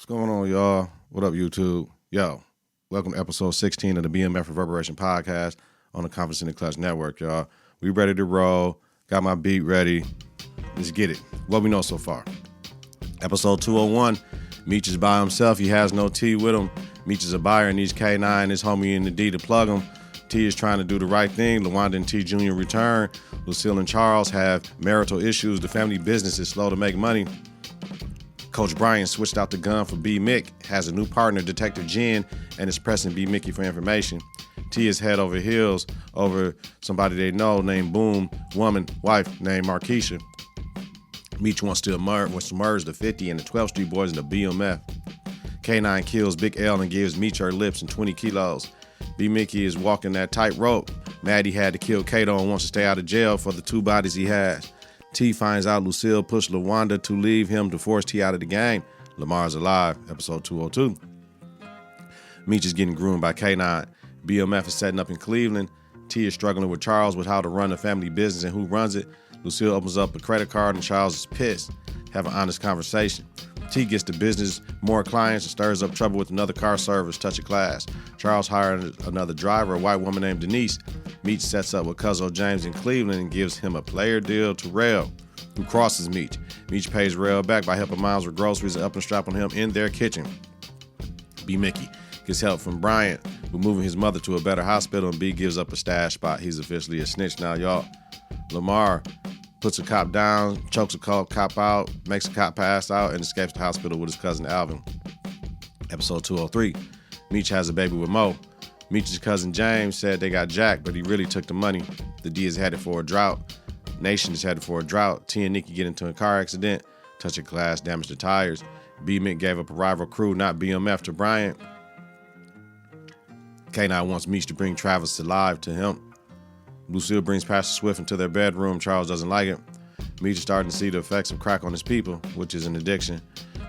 What's going on, y'all? What up, YouTube? Yo, welcome to episode 16 of the BMF Reverberation podcast on the Konfidence in the Klutch network, y'all. We ready to roll. Got my beat ready. Let's get it. What we know so far. Episode 201, Meech is by himself. He has no T with him. Meech is a buyer and needs K9 and his homie in the D to plug him. T is trying to do the right thing. LaWanda and T Jr. return. Lucille and Charles have marital issues. The family business is slow to make money. Coach Brian switched out the gun for B. Mick, has a new partner, Detective Jen, and is pressing B. Mickey for information. T is head over heels over somebody they know named Boom, wife named Markeisha. Meech wants to merge the 50 and the 12th Street Boys into BMF. K9 kills Big L and gives Meech her lips and 20 kilos. B. Mickey is walking that tightrope. Maddie had to kill Kato and wants to stay out of jail for the two bodies he has. T finds out Lucille pushed LaWanda to leave him to force T out of the game. Lamar's alive, episode 202. Meech is getting groomed by K9. BMF is setting up in Cleveland. T is struggling with Charles with how to run the family business and who runs it. Lucille opens up a credit card and Charles is pissed. Have an honest conversation. T gets the business, more clients, and stirs up trouble with another car service, touch of class. Charles hired another driver, a white woman named Denise. Meech sets up with Cuzzo James in Cleveland and gives him a player deal to Rail, who crosses Meech. Meech pays Rail back by helping Miles with groceries and up and strapping him in their kitchen. B. Mickey gets help from Bryant, who moving his mother to a better hospital, and B gives up a stash spot. He's officially a snitch now, y'all. Lamar puts a cop down, chokes a cop out, makes a cop pass out, and escapes the hospital with his cousin Alvin. Episode 203, Meech has a baby with Mo. Meech's cousin James said they got jacked, but he really took the money. The D is headed for a drought. Nation is headed for a drought. T and Nikki get into a car accident. Touch of glass, damage the tires. B. Mick gave up a rival crew, not BMF, to Bryant. K9 wants Meech to bring Travis alive to him. Lucille brings Pastor Swift into their bedroom. Charles doesn't like it. Meech is starting to see the effects of crack on his people, which is an addiction.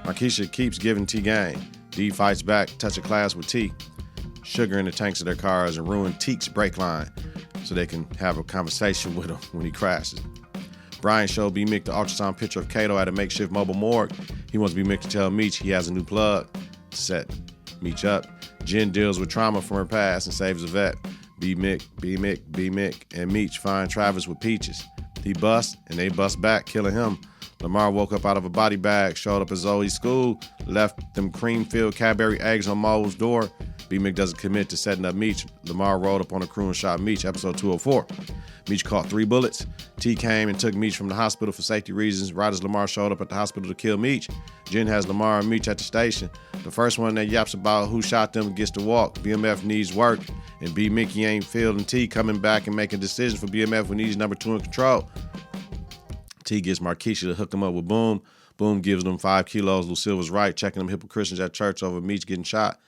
Markeisha keeps giving T game. D fights back, touch of class with T. Sugar in the tanks of their cars and ruin Teek's brake line so they can have a conversation with him when he crashes. Brian showed B. Mick the ultrasound picture of Kato at a makeshift mobile morgue. He wants B. Mick to tell Meech he has a new plug to set Meech up. Jen deals with trauma from her past and saves a vet. B. Mick, and Meech find Travis with peaches. He busts, and they bust back, killing him. Lamar woke up out of a body bag, showed up at Zoe's school, left them cream-filled Cadbury eggs on Mo's door. B. Mick doesn't commit to setting up Meech. Lamar rolled up on a crew and shot Meech, episode 204. Meech caught 3 bullets. T came and took Meech from the hospital for safety reasons. Right as Lamar showed up at the hospital to kill Meech, Jen has Lamar and Meech at the station. The first one that yaps about who shot them gets to walk. BMF needs work, and B. Mickey ain't feeling T coming back and making decisions for BMF when he's number 2 in control. T gets Markeisha to hook him up with Boom. Boom gives them 5 kilos. Lucille was right, checking them hypocrites Christians at church over Meech getting shot.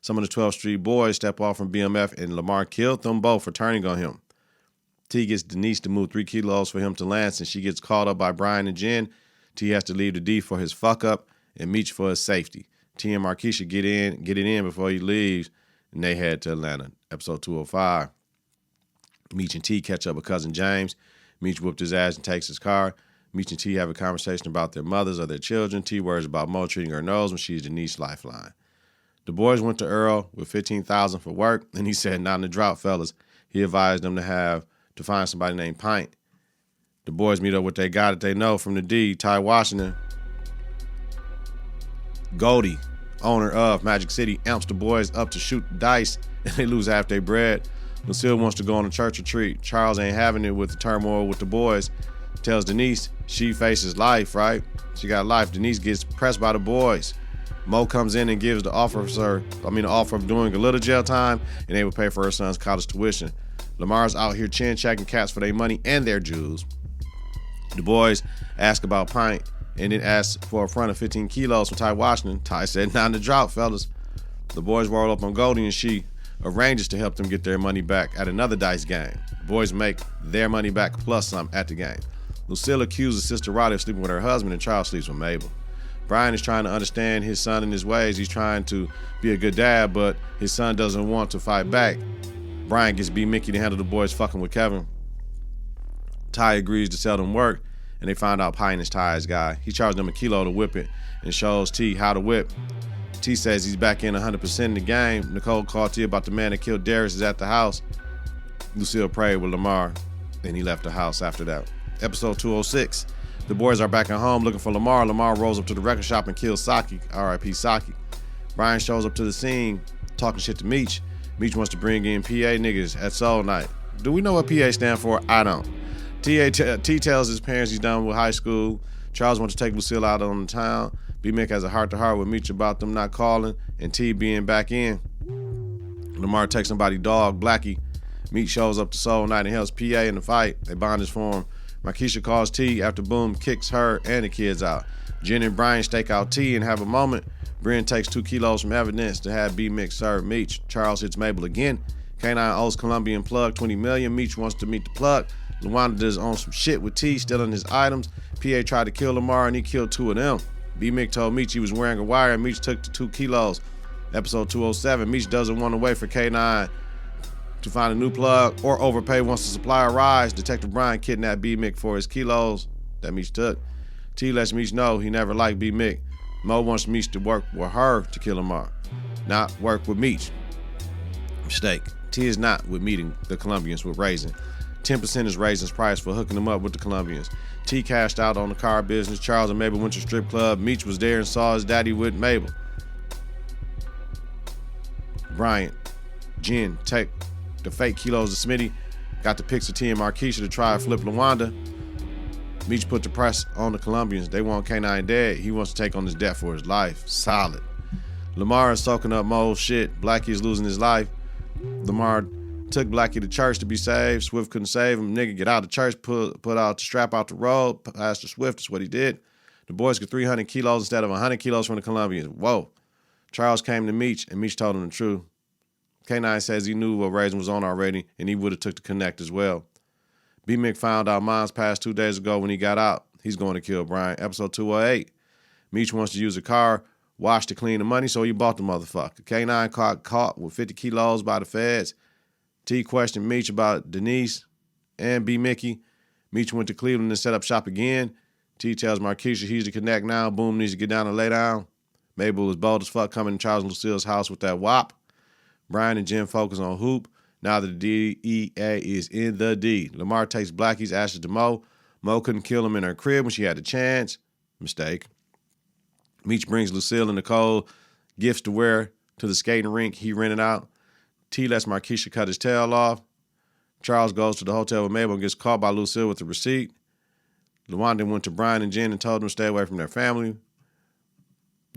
Some of the 12th Street Boys step off from BMF, and Lamar killed them both for turning on him. T gets Denise to move 3 kilos for him to Lance, and she gets called up by Brian and Jen. T has to leave the D for his fuck up and Meech for his safety. T and Markeisha get it in before he leaves, and they head to Atlanta. Episode 205. Meech and T catch up with cousin James. Meech whooped his ass and takes his car. Meech and T have a conversation about their mothers or their children. T worries about Mo treating her nose when she's Denise's lifeline. The boys went to Earl with $15,000 for work, and he said, not in the drought, fellas. He advised them to find somebody named Pint. The boys meet up with their guy that they know from the D, Ty Washington. Goldie, owner of Magic City, amps the boys up to shoot the dice, and they lose half their bread. Lucille wants to go on a church retreat. Charles ain't having it with the turmoil with the boys. Tells Denise she faces life, right? She got life. Denise gets pressed by the boys. Mo comes in and gives the offer of doing a little jail time, and they will pay for her son's college tuition. Lamar's out here chin-checking cats for their money and their Jews. The boys ask about Pint, and then ask for a front of 15 kilos from Ty Washington. Ty said, not in the drought, fellas. The boys roll up on Goldie, and she arranges to help them get their money back at another dice game. The boys make their money back plus some at the game. Lucille accuses Sister Roddy of sleeping with her husband, and Charles sleeps with Mabel. Brian is trying to understand his son and his ways. He's trying to be a good dad, but his son doesn't want to fight back. Brian gets B. Mickey to handle the boys fucking with Kevin. Ty agrees to sell them work, and they find out Pine is Ty's guy. He charged them $1 kilo to whip it and shows T how to whip. T says he's back in 100% in the game. Nicole called T about the man that killed Darius is at the house. Lucille prayed with Lamar, and he left the house after that. Episode 206. The boys are back at home looking for Lamar. Lamar rolls up to the record shop and kills Saki. R.I.P. Saki. Brian shows up to the scene talking shit to Meech. Meech wants to bring in PA niggas at Soul Night. Do we know what PA stand for? I don't. T tells his parents he's done with high school. Charles wants to take Lucille out on the town. B-Mick has a heart-to-heart with Meech about them not calling and T being back in. Lamar takes somebody's dog, Blackie. Meech shows up to Soul Night and helps PA in the fight. They bond his form. Markeisha calls T after Boom kicks her and the kids out. Jen and Brian stake out T and have a moment. Brian takes 2 kilos from evidence to have B-Mick serve Meech. Charles hits Mabel again. K9 owes Colombian Plug $20 million. Meech wants to meet the Plug. Luanda does on some shit with T, stealing his items. PA tried to kill Lamar and he killed 2 of them. B-Mick told Meech he was wearing a wire and Meech took the 2 kilos. Episode 207, Meech doesn't want to wait for K9 to find a new plug or overpay once the supply arrives. Detective Brian kidnapped B-Mick for his kilos that Meech took. T lets Meech know he never liked B-Mick. Mo wants Meech to work with her to kill Lamar, not work with Meech. Mistake. T is not with meeting the Colombians with Raisin. 10% is Raisin's price for hooking them up with the Colombians. T cashed out on the car business. Charles and Mabel went to strip club. Meech was there and saw his daddy with Mabel. Bryant, Jen, take the fake kilos of Smitty. Got the pics of T and Markeisha to try and flip Luanda. Meech put the press on the Colombians. They want K9 dead. He wants to take on his debt for his life. Solid. Lamar is soaking up Mo's shit. Blackie is losing his life. Lamar took Blackie to church to be saved. Swift couldn't save him. Nigga, get out of church, put out the strap out the road, pass to Swift. That's what he did. The boys get 300 kilos instead of 100 kilos from the Colombians. Whoa. Charles came to Meech, and Meech told him the truth. K9 says he knew what Raisin was on already, and he would have took the connect as well. B-Mick found out Mons passed 2 days ago when he got out. He's going to kill Brian. Episode 208. Meech wants to use a car wash to clean the money, so he bought the motherfucker. K9 caught with 50 kilos by the feds. T questioned Meech about Denise and B-Mickey. Meech went to Cleveland and set up shop again. T tells Markeisha he's the connect now. Boom needs to get down and lay down. Mabel was bold as fuck coming to Charles and Lucille's house with that wop. Brian and Jim focus on Hoop. Now the DEA is in the D. Lamar takes Blackie's ashes to Mo. Mo couldn't kill him in her crib when she had the chance. Mistake. Meech brings Lucille and Nicole gifts to wear to the skating rink he rented out. T lets Markeisha cut his tail off. Charles goes to the hotel with Mabel and gets caught by Lucille with the receipt. Luanda went to Brian and Jen and told them to stay away from their family.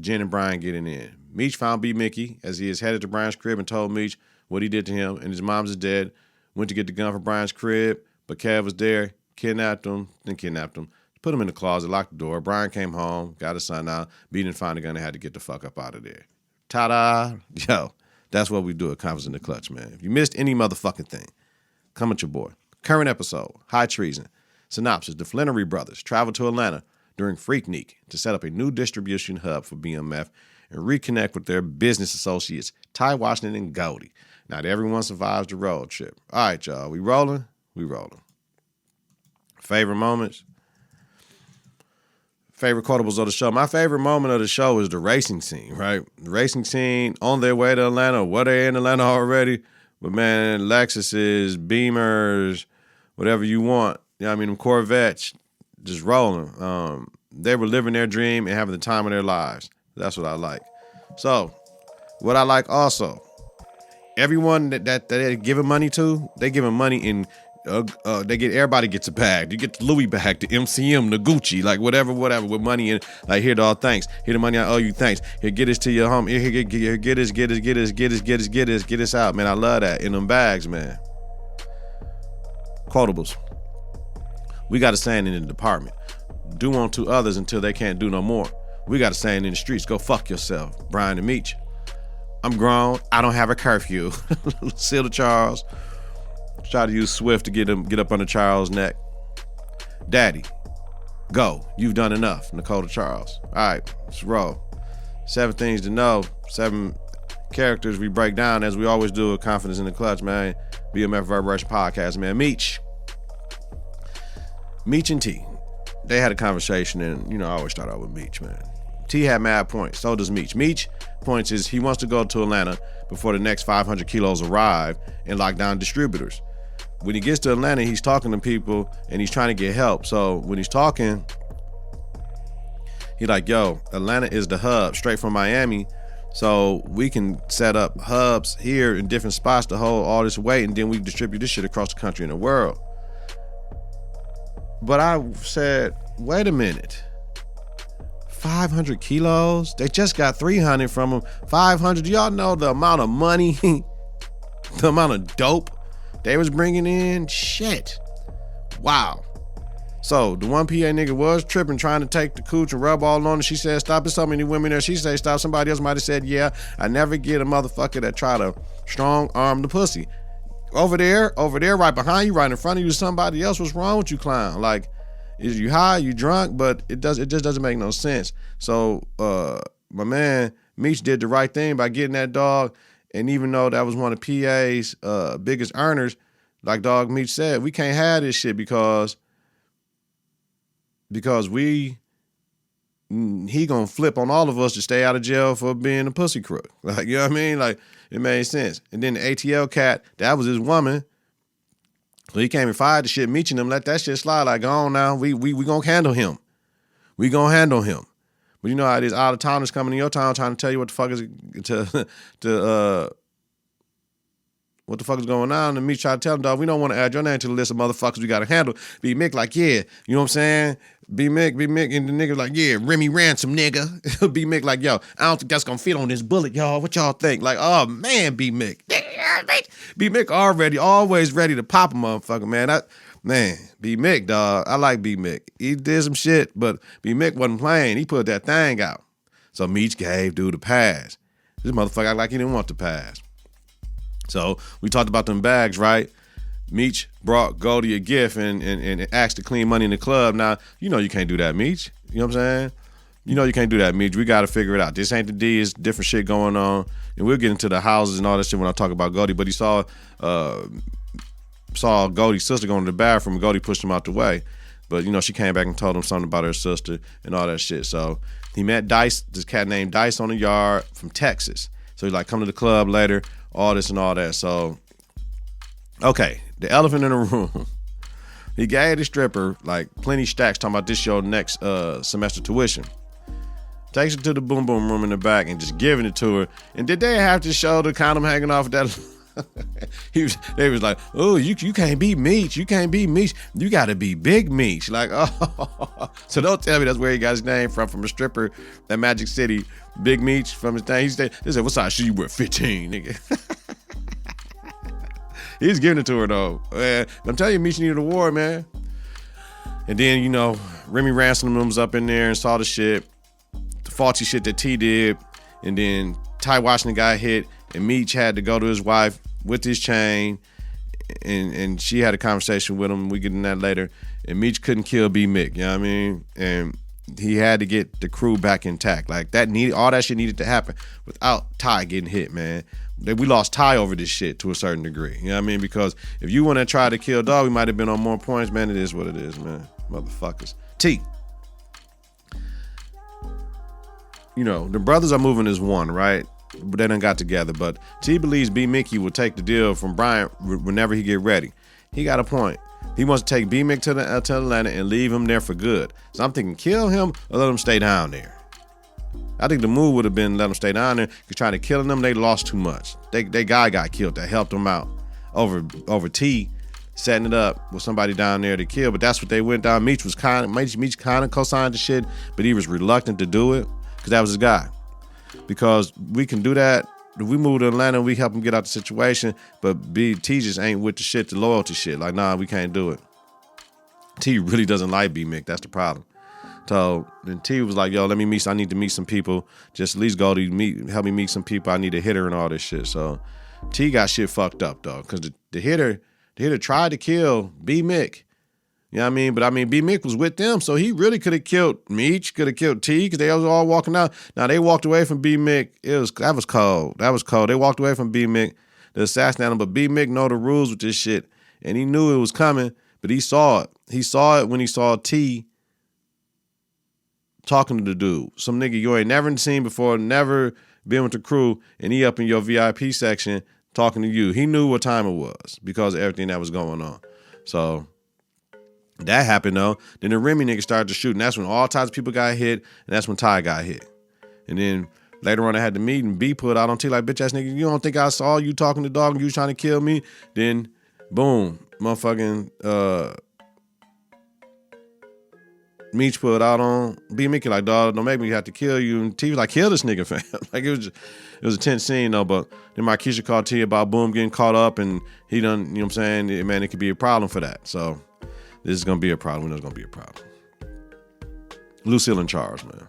Jen and Brian getting in. Meech found B-Mickey as he is headed to Brian's crib and told Meech what he did to him, and his mom's is dead. Went to get the gun for Brian's crib, but Kev was there, kidnapped him, put him in the closet, locked the door. Brian came home, got his son out. B didn't find the gun and had to get the fuck up out of there. Ta-da! Yo, that's what we do at Konfidence in the Klutch, man. If you missed any motherfucking thing, come at your boy. Current episode, High Treason. Synopsis, the Flannery brothers traveled to Atlanta during Freaknik to set up a new distribution hub for BMF and reconnect with their business associates, Ty Washington and Goldie. Not everyone survives the road trip. All right, y'all. We rolling? We rolling. Favorite moments? Favorite quotables of the show? My favorite moment of the show is the racing scene, right? The racing scene on their way to Atlanta. Well, they're in Atlanta already. But, man, Lexuses, Beamers, whatever you want. You know what I mean? Them Corvettes, just rolling. They were living their dream and having the time of their lives. That's what I like. So, what I like also, everyone that they're giving money to, they giving money in, everybody gets a bag. You get the Louis bag, the MCM, the Gucci, like whatever, with money in. Like, here, dog, thanks. Here, the money I owe you, thanks. Here, get this to your home. Here, get this out, man. I love that in them bags, man. Quotables. We got a saying in the department: do unto others until they can't do no more. We got a saying in the streets: go fuck yourself. Brian and Meech. I'm grown. I don't have a curfew. Seal to Charles. Try to use Swift to get up under Charles' neck. Daddy, go. You've done enough. Nicole to Charles. All right, let's roll. 7 things to know. 7 characters we break down as we always do with Konfidence in the Klutch, man. BMF Reverberation podcast, man. Meech and T. They had a conversation, and I always start out with Meech, man. T had mad points. So does Meech. Meech points is he wants to go to Atlanta before the next 500 kilos arrive and lock down distributors. When he gets to Atlanta, he's talking to people and he's trying to get help. So when he's talking, he's like, yo, Atlanta is the hub straight from Miami. So we can set up hubs here in different spots to hold all this weight, and then we distribute this shit across the country and the world. But I said, wait a minute. 500 kilos? They just got 300 from them. 500, do y'all know the amount of money, the amount of dope they was bringing in? Shit. Wow. So the one PA nigga was tripping, trying to take the cooch and rub all on it. She said, stop. There's so many women there. She said, stop. Somebody else might have said, yeah. I never get a motherfucker that try to strong arm the pussy. Over there, right behind you, right in front of you, somebody else. What's wrong with you, clown? Like, is you high, you drunk? But it just doesn't make no sense. So my man Meech did the right thing by getting that dog. And even though that was one of PA's biggest earners, like Dog Meech said, we can't have this shit because he gonna flip on all of us to stay out of jail for being a pussy crook. Like, you know what I mean? Like, it made sense. And then the ATL cat, that was his woman. So he came and fired the shit, Meech and them, let that shit slide. Like, go on now, we gonna handle him. We gonna handle him. But you know how it is, out of towners coming to your town trying to tell you what the fuck what the fuck is going on? And me try to tell them, dog, we don't want to add your name to the list of motherfuckers we got to handle. B Mick like, yeah, you know what I'm saying? B Mick, and the nigga like, yeah, Remy Ransom, nigga. B Mick like, yo, I don't think that's going to fit on this bullet, y'all. What y'all think? Like, oh, man, B Mick. B Mick always ready to pop a motherfucker, man. B Mick, dog, I like B Mick. He did some shit, but B Mick wasn't playing. He put that thing out. So Meech gave dude a pass. This motherfucker act like he didn't want the pass. So we talked about them bags, right? Meech brought Goldie a gift and asked to clean money in the club. Now, you know you can't do that, Meech. You know what I'm saying? You know you can't do that, Meech. We got to figure it out. This ain't the D. It's different shit going on. And we'll get into the houses and all that shit when I talk about Goldie. But he saw Goldie's sister going to the bathroom and Goldie pushed him out the way. But, you know, she came back and told him something about her sister and all that shit. So he met Dice, this cat named Dice on the yard from Texas. So he's like, come to the club later, all this and all that. So, okay, the elephant in the room. He gave the stripper like plenty stacks talking about this your next semester tuition. Takes her to the boom boom room in the back and just giving it to her. And did they have to show the condom hanging off that? They was like, oh, you can't be Meech. You can't be Meech. You got to be Big Meech. Like, oh. So don't tell me that's where he got his name from a stripper at Magic City. Big Meech from his thing. He said, what size shoe you wear? 15, nigga. He's giving it to her, though. Man, I'm telling you, Meech needed a award, man. And then, you know, Remy Ransom was up in there and saw the shit, the faulty shit that T did. And then Ty Washington got hit. And Meech had to go to his wife with his chain, and she had a conversation with him. We get in that later. And Meech couldn't kill B Mick, you know what I mean? And he had to get the crew back intact. Like that all that shit needed to happen without Ty getting hit, man. We lost Ty over this shit to a certain degree, you know what I mean? Because if you want to try to kill Dog, we might have been on more points, man. It is what it is, man. Motherfuckers. T. You know, the brothers are moving as one, right? But they done got together. But T believes B Mickey will take the deal from Bryant whenever he get ready. He got a point. He wants to take B Mick to Atlanta and leave him there for good. So I'm thinking, kill him or let him stay down there. I think the move would have been let him stay down there because trying to kill them, they lost too much. They guy got killed that helped them out over T setting it up with somebody down there to kill. But that's what they went down. Meech kind of co-signed the shit, but he was reluctant to do it because that was his guy. Because we can do that. If we move to Atlanta, we help him get out the situation. But T just ain't with the shit, the loyalty shit. Like, nah, we can't do it. T really doesn't like B Mick. That's the problem. So then T was like, yo, I need to meet some people. Just at least go to help me meet some people. I need a hitter and all this shit. So T got shit fucked up, though. Because the hitter tried to kill B Mick. You know what I mean? But I mean, B Mick was with them, so he really could have killed Meech, could have killed T, because they was all walking out. Now they walked away from B Mick. That was cold. They walked away from B Mick to assassinate him, but B Mick know the rules with this shit, and he knew it was coming, but he saw it. He saw it when he saw T talking to the dude. Some nigga you ain't never seen before, never been with the crew, and he up in your VIP section talking to you. He knew what time it was because of everything that was going on. So that happened though. Then the Remy nigga started to shoot, and that's when all types of people got hit, and that's when Ty got hit. And then later on I had the meeting, B put out on T like, bitch ass nigga, you don't think I saw you talking to dog and you was trying to kill me? Then boom, motherfucking Meech put out on B Mickey like, dog, don't make me have to kill you. And T was like, kill this nigga, fam. Like it was a tense scene though. But then Marquisha called T about Boom getting caught up, and he done, you know what I'm saying? Man, it could be a problem for that. So this is gonna be a problem. We know it's gonna be a problem. Lucille and Charles, man.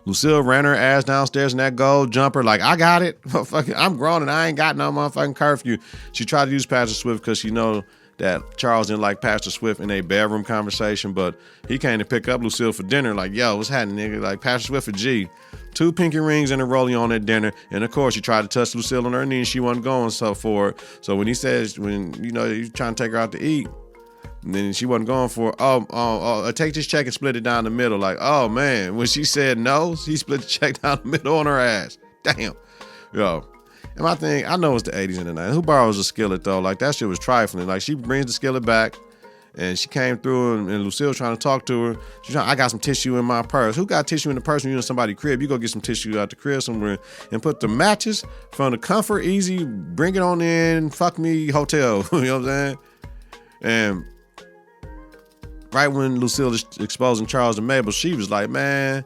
Lucille ran her ass downstairs in that gold jumper like, I got it. I'm grown and I ain't got no motherfucking curfew. She tried to use Pastor Swift because she know that Charles didn't like Pastor Swift in a bedroom conversation, but he came to pick up Lucille for dinner like, yo, what's happening, nigga? Like, Pastor Swift a G. 2 pinky rings and a rollie on at dinner. And of course, he tried to touch Lucille on her knee and she wasn't going so for it. So when he says, when, you know, you're trying to take her out to eat, and then she wasn't going for it. Take this check and split it down the middle. Like, oh, man. When she said no, he split the check down the middle on her ass. Damn. Yo. And my thing, I know it's the 80s and the 90s. Who borrows a skillet, though? Like, that shit was trifling. Like, she brings the skillet back, and she came through, and Lucille trying to talk to her. She's trying, I got some tissue in my purse. Who got tissue in the purse when you in somebody's crib? You go get some tissue out the crib somewhere and put the matches from the Comfort Easy, bring it on in, fuck me, hotel. You know what I'm saying? And right when Lucille is exposing Charles and Mabel, she was like, man,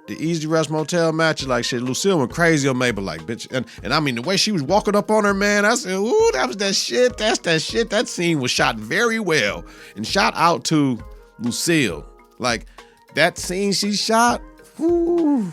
the Easy Rest Motel match is like shit. Lucille went crazy on Mabel, like, bitch. And I mean, the way she was walking up on her, man, I said, ooh, that was that shit. That's that shit. That scene was shot very well. And shout out to Lucille. Like, that scene she shot, whoo,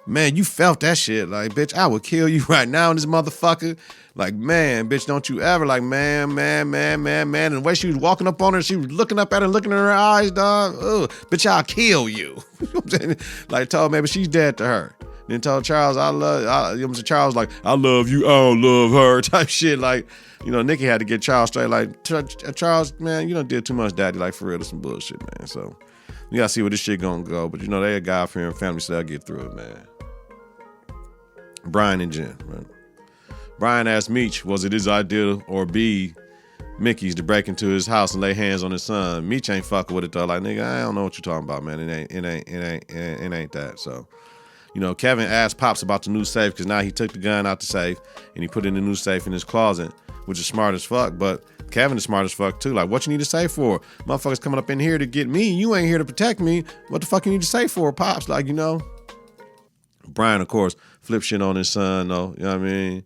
man, you felt that shit. Like, bitch, I would kill you right now in this motherfucker. Like, man, bitch, don't you ever, like, man. And the way she was walking up on her, she was looking up at her, looking in her eyes, dog. Ugh, bitch, I'll kill you. You know what I'm saying? Like, told maybe she's dead to her. Then told Charles, Charles, like, I love you, I don't love her, type shit. Like, you know, Nikki had to get Charles straight. Like, Charles, man, you done did too much, daddy. Like, for real, that's some bullshit, man. So, you gotta see where this shit gonna go. But, you know, they a God-fearing family, so they'll get through it, man. Brian and Jen, right? Brian asked Meech, was it his idea or B, Mickey's, to break into his house and lay hands on his son? Meech ain't fucking with it though. Like, nigga, I don't know what you're talking about, man. It ain't that. So, you know, Kevin asked Pops about the new safe because now he took the gun out the safe and he put it in the new safe in his closet, which is smart as fuck. But Kevin is smart as fuck too. Like, what you need to say for? Motherfuckers coming up in here to get me. You ain't here to protect me. What the fuck you need to say for, Pops? Like, you know. Brian, of course, flip shit on his son though. You know what I mean?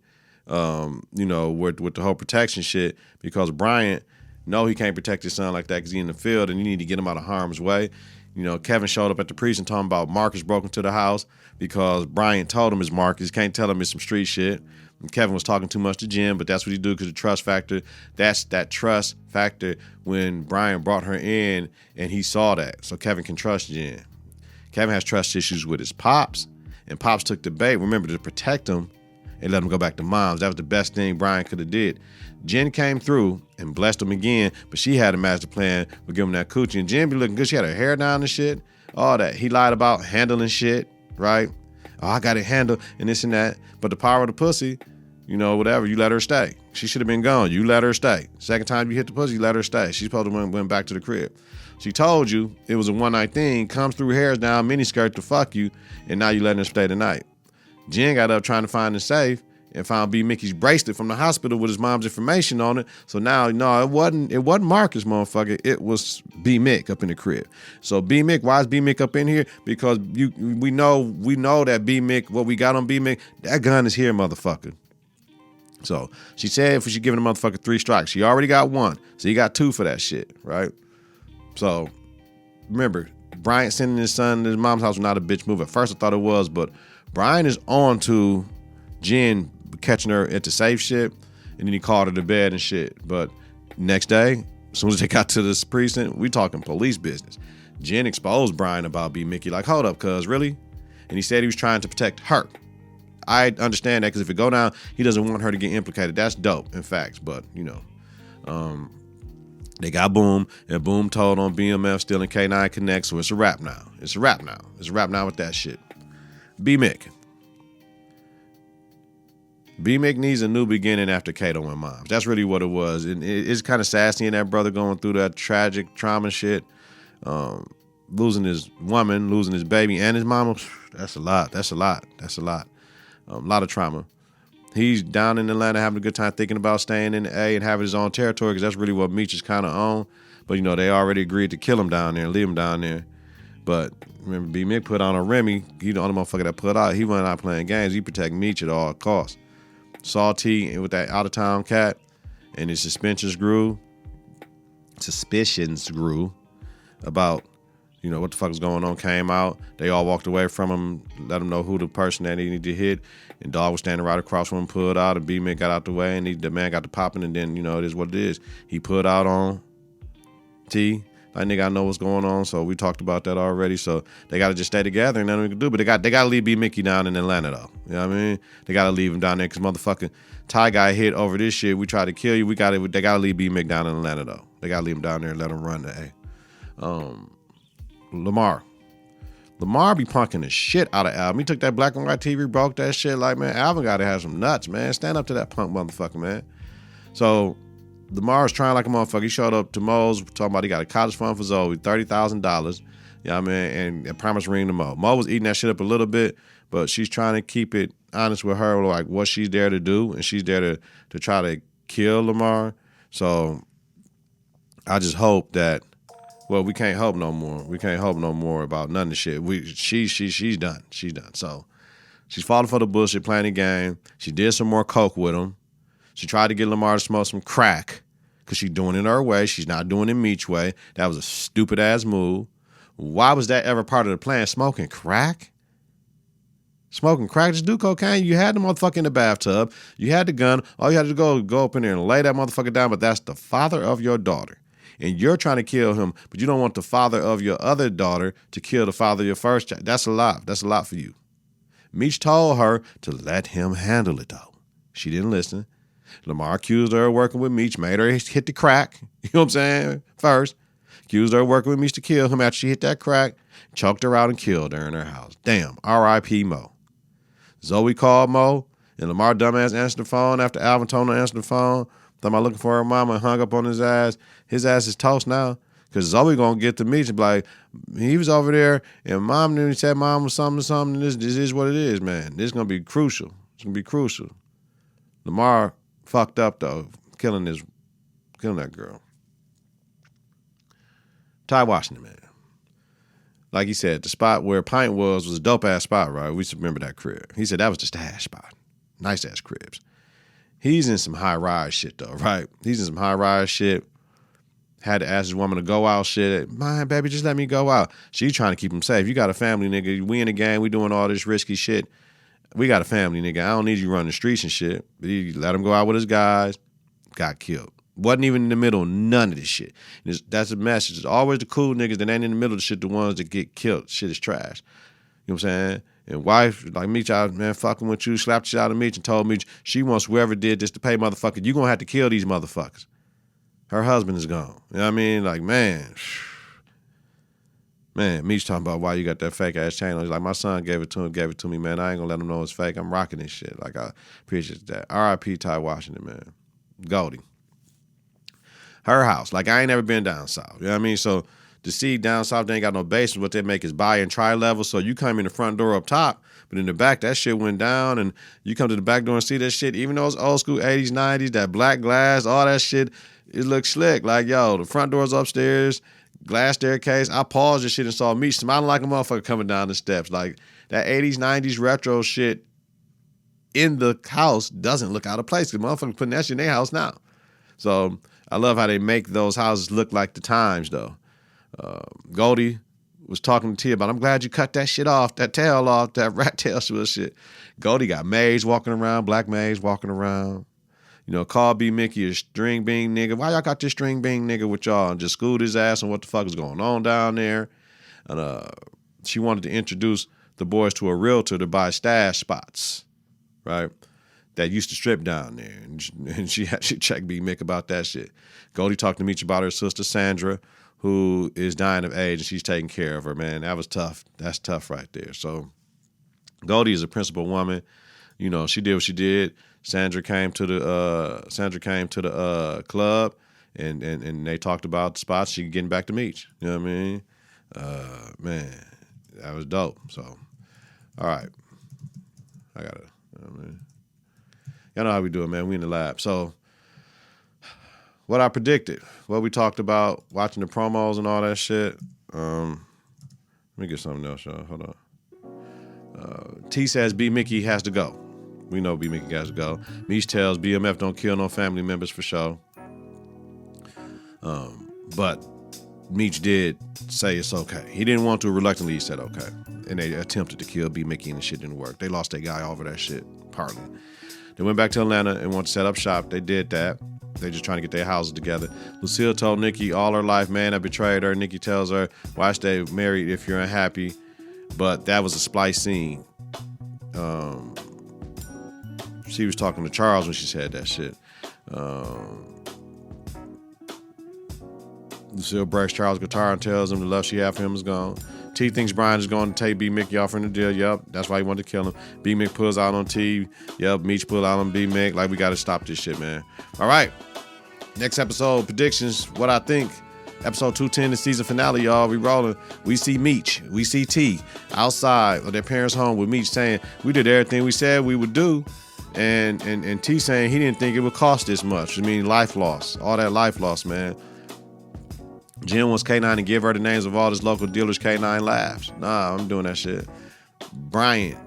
You know, with the whole protection shit, because Bryant know he can't protect his son like that because he's in the field and you need to get him out of harm's way. You know, Kevin showed up at the precinct talking about Marcus broke into the house because Bryant told him it's Marcus. He can't tell him it's some street shit. And Kevin was talking too much to Jen, but that's what he do because the trust factor. That's that trust factor when Bryant brought her in and he saw that. So Kevin can trust Jen. Kevin has trust issues with his Pops, and Pops took the bait, remember, to protect him and let him go back to Mom's. That was the best thing Brian could have did. Jen came through and blessed him again, but she had a master plan for giving him that coochie. And Jen be looking good. She had her hair down and shit. All that. He lied about handling shit, right? Oh, I got it handled and this and that. But the power of the pussy, you know, whatever, you let her stay. She should have been gone. You let her stay. Second time you hit the pussy, you let her stay. She's supposed to went back to the crib. She told you it was a one-night thing, comes through hairs down, miniskirt to fuck you, and now you letting her stay the night. Jen got up trying to find the safe and found B. Mickey's bracelet from the hospital with his mom's information on it. So now, no, it wasn't Marcus, motherfucker. It was B. Mick up in the crib. So B. Mick, why is B. Mick up in here? Because we know that B. Mick, what we got on B. Mick, that gun is here, motherfucker. So she said if she giving a motherfucker 3 strikes, she already got 1. So you got 2 for that shit, right? So remember, Bryant sending his son to his mom's house was not a bitch move. At first I thought it was, but Brian is on to Jen catching her at the safe shit, and then he called her to bed and shit. But next day, as soon as they got to this precinct, we talking police business. Jen exposed Brian about B. Mickey, like, hold up, cuz, really? And he said he was trying to protect her. I understand that, because if it go down, he doesn't want her to get implicated. That's dope, in fact. But, you know, They got Boom, and Boom told on BMF stealing K9 Connect, so it's a wrap now. It's a wrap now. It's a wrap now with that shit. B-Mick. B-Mick needs a new beginning after Kato and Moms. That's really what it was. And it's kind of sad seeing that brother going through that tragic trauma shit. Losing his woman, losing his baby, and his mama. That's a lot. That's a lot. That's a lot. A lot of trauma. He's down in Atlanta having a good time thinking about staying in the A and having his own territory because that's really what Meech is kind of on. But, you know, they already agreed to kill him down there and leave him down there. But remember, B-Mick put on a Remy. He the only motherfucker that put out. He went out playing games. He protect Meech at all costs. Salty with that out-of-town cat and his suspicions grew about, you know, what the fuck was going on, came out. They all walked away from him, let him know who the person that he needed to hit. And Dog was standing right across from him, pulled out, and B-Mick got out the way, and the man got to popping, and then, you know, it is what it is. He put out on T. Like, nigga, I know what's going on, so we talked about that already. So they got to just stay together, and nothing we can do. But they got to leave B-Mickey down in Atlanta, though. You know what I mean? They got to leave him down there, because motherfucking Ty guy hit over this shit. We tried to kill you. They got to leave B-Mick down in Atlanta, though. They got to leave him down there and let him run the A. Lamar be punking the shit out of Alvin. He took that black and white TV, broke that shit. Like, man, Alvin got to have some nuts, man. Stand up to that punk motherfucker, man. So Lamar's trying like a motherfucker. He showed up to Mo's talking about he got a college fund for Zoe, $30,000. You know what I mean? And a promise ring to Mo. Mo was eating that shit up a little bit, but she's trying to keep it honest with her, like what she's there to do, and she's there to try to kill Lamar. So I just hope that, well, we can't hope no more. We can't hope no more about none of the shit. She's done. She's done. So she's falling for the bullshit, playing the game. She did some more coke with him. She tried to get Lamar to smoke some crack because she's doing it her way. She's not doing it Meech's way. That was a stupid-ass move. Why was that ever part of the plan? Smoking crack? Smoking crack? Just do cocaine. You had the motherfucker in the bathtub. You had the gun. All you had to go up in there and lay that motherfucker down, but that's the father of your daughter. And you're trying to kill him, but you don't want the father of your other daughter to kill the father of your first child. That's a lot. That's a lot for you. Meech told her to let him handle it, though. She didn't listen. Lamar accused her of working with Meech, made her hit the crack. You know what I'm saying? First. Accused her of working with Meech to kill him after she hit that crack, choked her out and killed her in her house. Damn. R.I.P. Mo. Zoe called Mo, and Lamar dumbass answered the phone after Alvin told him to answer the phone. Thought about looking for her mama and hung up on his ass. His ass is toast now. Because Zoe gonna get to Meech and be like, he was over there and mom knew he said mom was something. This is what it is, man. This is gonna be crucial. It's gonna be crucial. Lamar fucked up though, killing that girl. Ty Washington, man. Like he said, the spot where Pint was a dope ass spot, right? We used to remember that crib. He said that was the stash spot. Nice ass cribs. He's in some high-rise shit, though, right? He's in some high-rise shit. Had to ask his woman to go out shit. Man, baby, just let me go out. She trying to keep him safe. You got a family, nigga. We in the gang. We doing all this risky shit. We got a family, nigga. I don't need you running the streets and shit. But he let him go out with his guys. Got killed. Wasn't even in the middle of none of this shit. That's a message. It's always the cool niggas that ain't in the middle of the shit, the ones that get killed. Shit is trash. You know what I'm saying? And wife, like Meech, I man, fucking with you, slapped shit out of Meech and told Meech she wants whoever did this to pay motherfucker. You gonna have to kill these motherfuckers. Her husband is gone. You know what I mean? Like, man, Meech talking about why you got that fake ass chain on. He's like, my son gave it to me, man. I ain't gonna let him know it's fake. I'm rocking this shit. Like, I appreciate that. R.I.P. Ty Washington, man. Goldie. Her house. Like, I ain't never been down south. You know what I mean? So to see down south, they ain't got no basement. What they make is buy and try level. So you come in the front door up top, but in the back, that shit went down. And you come to the back door and see that shit. Even though it's old school 80s, 90s, that black glass, all that shit, it looks slick. Like, yo, the front door's upstairs, glass staircase. I paused this shit and saw me smiling like a motherfucker coming down the steps. Like, that 80s, 90s retro shit in the house doesn't look out of place because motherfuckers putting that shit in their house now. So I love how they make those houses look like the times, though. Goldie was talking to T about, I'm glad you cut that shit off, that tail off, that rat tail shit. Goldie got maids walking around, black maids walking around. You know, call B. Mickey a string bean nigga. Why y'all got this string bean nigga with y'all? And just schooled his ass on what the fuck is going on down there. And she wanted to introduce the boys to a realtor to buy stash spots, right? that used to strip down there, and she checked B Mick about that shit. Goldie talked to Meech about her sister Sandra, who is dying of age, and she's taking care of her. Man, that was tough. That's tough right there. So Goldie is a principled woman. You know, she did what she did. Sandra came to the club, and they talked about the spots. She getting back to Meech. You know what I mean? Man, that was dope. So, all right, I gotta. You know what I mean? Y'all know how we do it, man. We in the lab. So, what I predicted, what we talked about, watching the promos and all that shit. Let me get something else, y'all. Hold on. T says B Mickey has to go. We know B Mickey has to go. Meech tells BMF don't kill no family members for sure. But Meech did say it's okay. He didn't want to. Reluctantly, he said okay. And they attempted to kill B Mickey and the shit didn't work. They lost their guy over that shit, partly. They went back to Atlanta and wanted to set up shop. They did that. They just trying to get their houses together. Lucille told Nikki all her life, man, I betrayed her. Nikki tells her, why stay married if you're unhappy? But that was a splice scene. She was talking to Charles when she said that shit. Lucille breaks Charles' guitar and tells him the love she had for him is gone. T thinks Brian is going to take B Mickey off in the deal. Yep, that's why he wanted to kill him. B Mick pulls out on T. Yep, Meech pulled out on B Mick. Like, we got to stop this shit, man. All right. Next episode, predictions. What I think. Episode 210, the season finale, y'all. We rolling. We see Meech. We see T outside of their parents' home with Meech saying, we did everything we said we would do. And T saying he didn't think it would cost this much. I mean, life loss. All that life loss, man. Jen wants K9 to give her the names of all his local dealers. K9 laughs. Nah, I'm doing that shit. Brian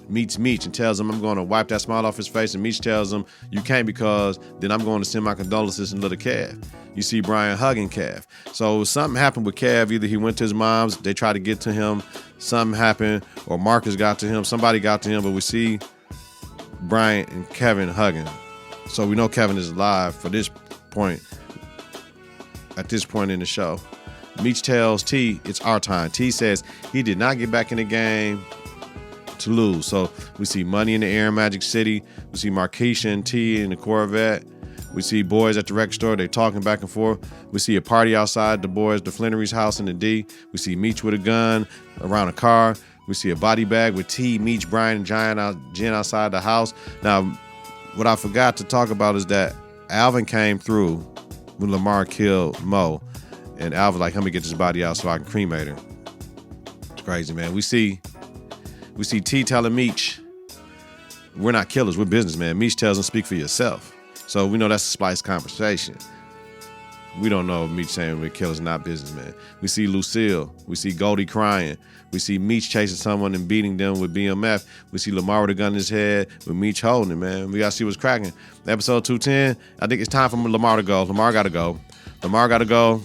meets Meech and tells him I'm going to wipe that smile off his face. And Meech tells him, you can't because then I'm going to send my condolences and little Kev. You see Brian hugging Kev. So something happened with Kev. Either he went to his mom's, they tried to get to him, something happened, or Marcus got to him, somebody got to him, but we see Brian and Kevin hugging. So we know Kevin is alive for this point. At this point in the show, Meech tells T it's our time. T says he did not get back in the game to lose. So we see money in the air in Magic City. We see Marquisha and T in the Corvette. We see boys at the record store. They talking back and forth. We see a party outside the boys, the Flannery's house in the D. We see Meech with a gun around a car. We see a body bag with T, Meech, Brian, and Jen outside the house. Now, what I forgot to talk about is that Alvin came through when Lamar killed Mo, and Alvin's like, let me get this body out so I can cremate her. It's crazy, man. We see T telling Meech, we're not killers, we're businessmen. Meech tells him, speak for yourself. So we know that's a splice conversation. We don't know if Meech saying we're killers, not businessmen. We see Lucille. We see Goldie crying. We see Meech chasing someone and beating them with BMF. We see Lamar with a gun in his head with Meech holding it, man. We got to see what's cracking. Episode 210, I think it's time for Lamar to go. Lamar got to go. Lamar got to go,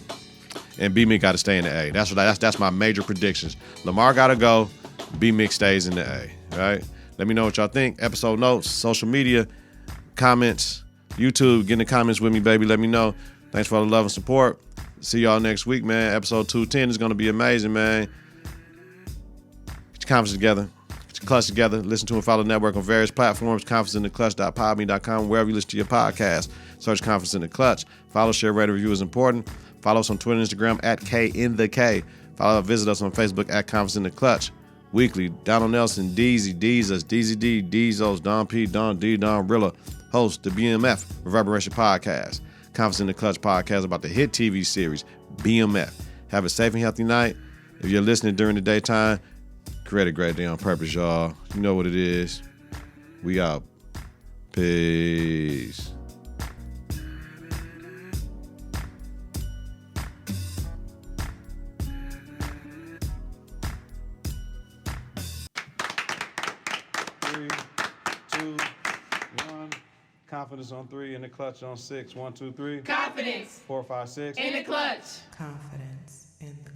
and B-Mick got to stay in the A. That's my major predictions. Lamar got to go. B-Mick stays in the A, all right? Let me know what y'all think. Episode notes, social media, comments, YouTube. Get in the comments with me, baby. Let me know. Thanks for all the love and support. See y'all next week, man. Episode 210 is going to be amazing, man. Get your confidence together. Get your clutch together. Listen to and follow the network on various platforms. confidenceintheclutch.podme.com. Wherever you listen to your podcast, search Confidence in the Clutch. Follow, share, rate, review is important. Follow us on Twitter and Instagram at KInTheK. Visit us on Facebook at Confidence in the Clutch. Weekly, Donald Nelson, Deezy, Deezas, Deezy D, Deezos, Don P, Don D, Don Rilla, host the BMF Reverberation Podcast. Confidence in the Clutch podcast about the hit TV series BMF. Have a safe and healthy night. If you're listening during the daytime, create a great day on purpose, y'all. You know what it is. We out. Peace. Confidence on 3, in the clutch on 6. 1, 2, 3. Confidence. 4, 5, 6. In the clutch. Confidence in the